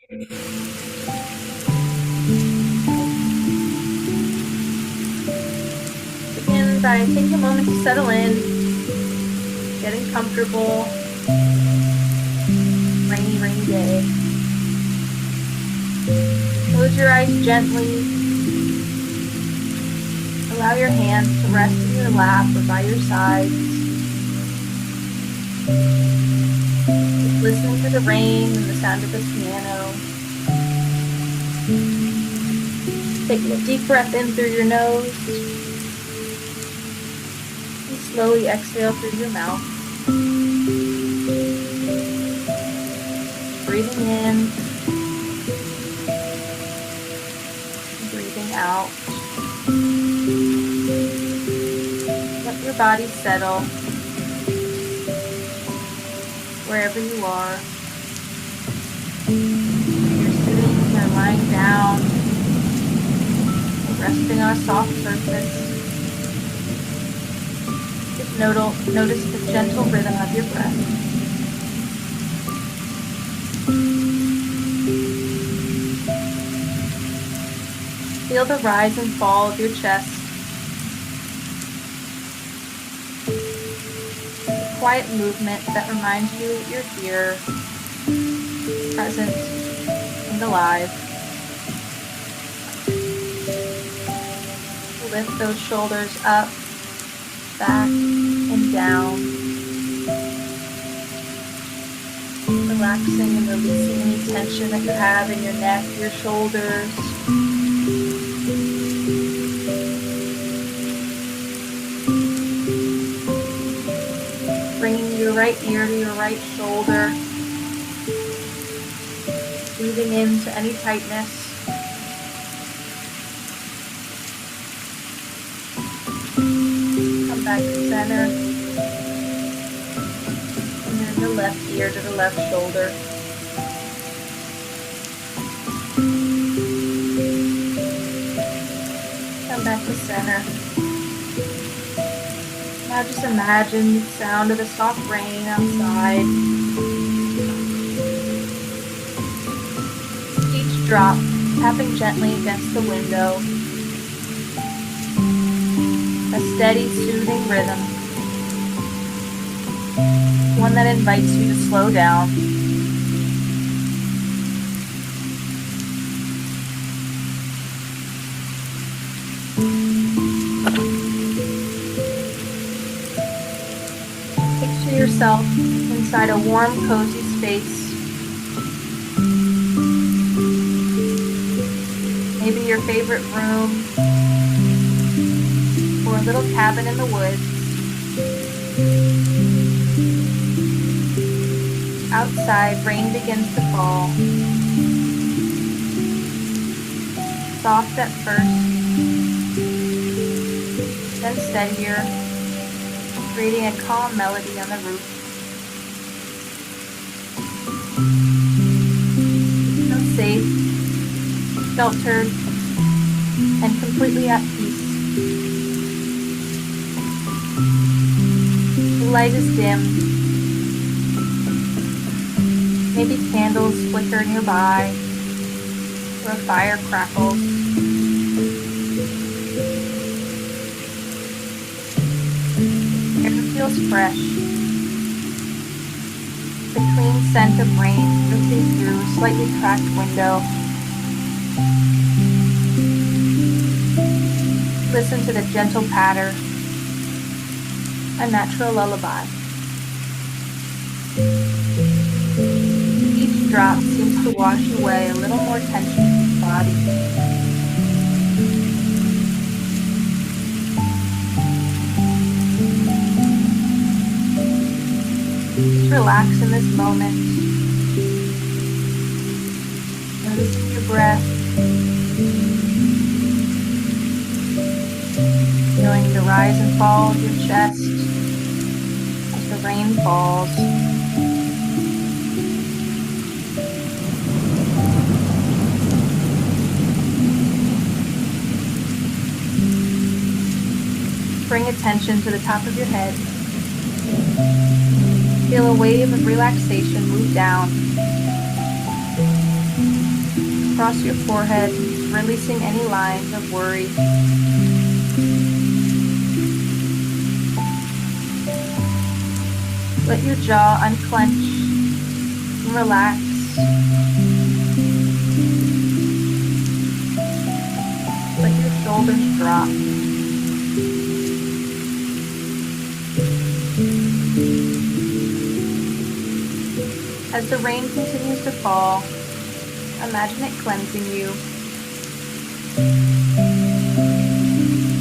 Begin by taking a moment to settle in, getting comfortable. Rainy day. Close your eyes gently. Allow your hands to rest in your lap or by your sides. Just listening to the rain and the sound of the piano. Take a deep breath in through your nose. And slowly exhale through your mouth. Breathing in. Breathing out. Let your body settle wherever you are. You're sitting or lying down, resting on a soft surface. Just notice the gentle rhythm of your breath. Feel the rise and fall of your chest. A quiet movement that reminds you that you're here, present, and alive. Lift those shoulders up, back, and down. Relaxing and releasing any tension that you have in your neck, your shoulders. Bringing your right ear to your right shoulder. Breathing into any tightness. Come back to center. And then the left ear to the left shoulder. Come back to center. Now just imagine the sound of the soft rain outside. Each drop tapping gently against the window. A steady, soothing rhythm. One that invites you to slow down. Picture yourself inside a warm, cozy space. Maybe your favorite room, or a little cabin in the woods. Outside, rain begins to fall. Soft at first, then steadier, creating a calm melody on the roof. Feel safe, sheltered, and completely at peace. The light is dim. Maybe candles flicker nearby, or a fire crackles. Air feels fresh. The clean scent of rain drifting through a slightly cracked window. Listen to the gentle patter, a natural lullaby. Each drop seems to wash away a little more tension in your body. Just relax in this moment. Noticing your breath. Feeling the rise and fall of your chest as the rain falls. Bring attention to the top of your head. Feel a wave of relaxation move down. across your forehead, releasing any lines of worry. Let your jaw unclench and relax. Let your shoulders drop. As the rain continues to fall, imagine it cleansing you.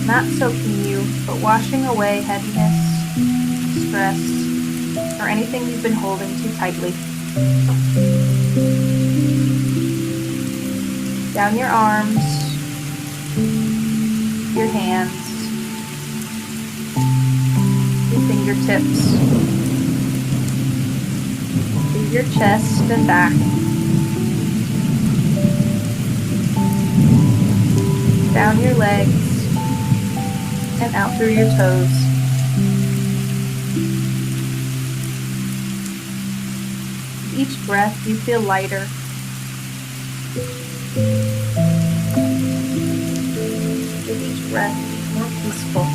Not soaking you, but washing away heaviness, stress, or anything you've been holding too tightly. Down your arms, your hands, your fingertips, through your chest and back. Down your legs and out through your toes. With each breath, you feel lighter. With each breath, more peaceful.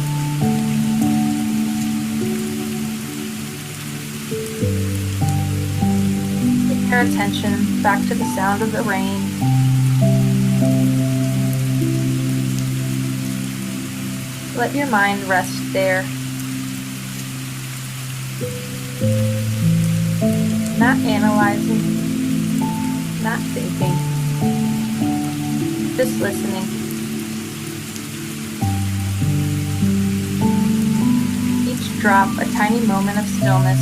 Bring your attention back to the sound of the rain. Let your mind rest there. Not analyzing, not thinking, just listening. Each drop a tiny moment of stillness.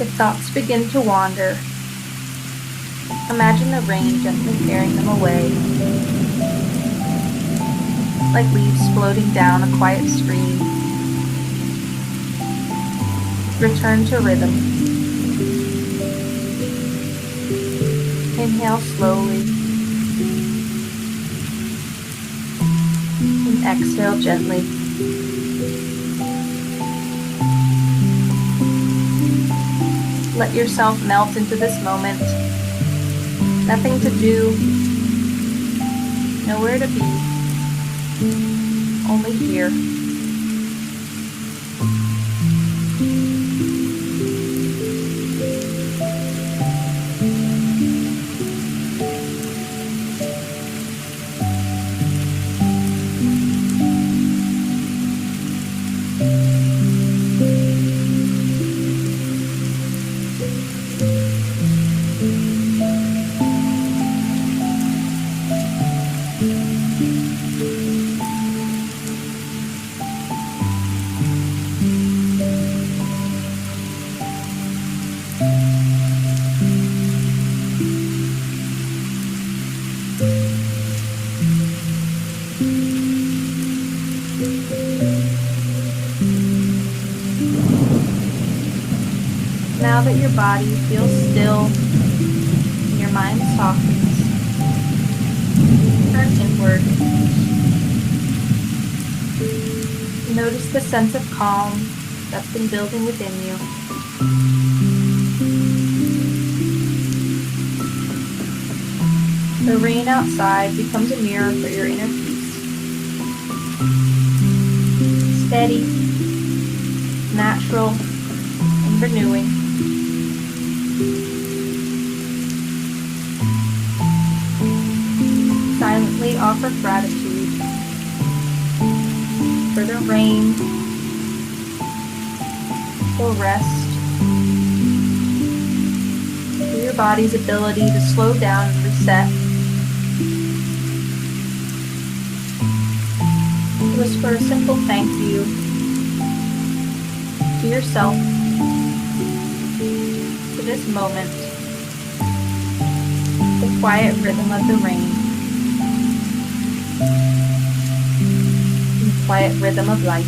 If thoughts begin to wander, imagine the rain gently carrying them away, like leaves floating down a quiet stream. Return to rhythm. Inhale slowly and exhale gently. Let yourself melt into this moment. Nothing to do, nowhere to be, only here. Now that your body feels still and your mind softens, turn inward. Notice the sense of calm that's been building within you. The rain outside becomes a mirror for your inner peace. Steady, natural, and renewing. Silently offer gratitude for the rain, for rest, for your body's ability to slow down and reset. Whisper a simple thank you to yourself for this moment, the quiet rhythm of the rain, the quiet rhythm of life.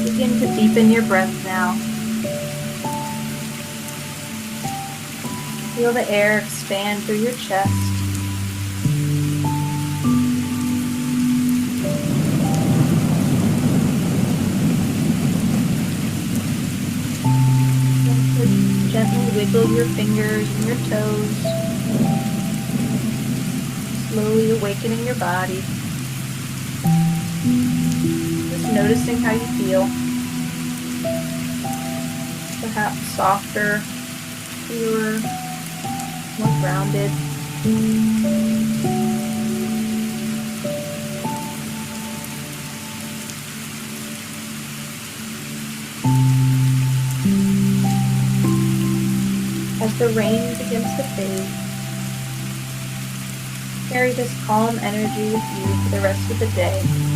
Begin to deepen your breath now. Feel the air expand through your chest. tickle your fingers and your toes, slowly awakening your body. Just noticing how you feel. Perhaps softer, clearer, more grounded. As the rain begins to fade, carry this calm energy with you for the rest of the day.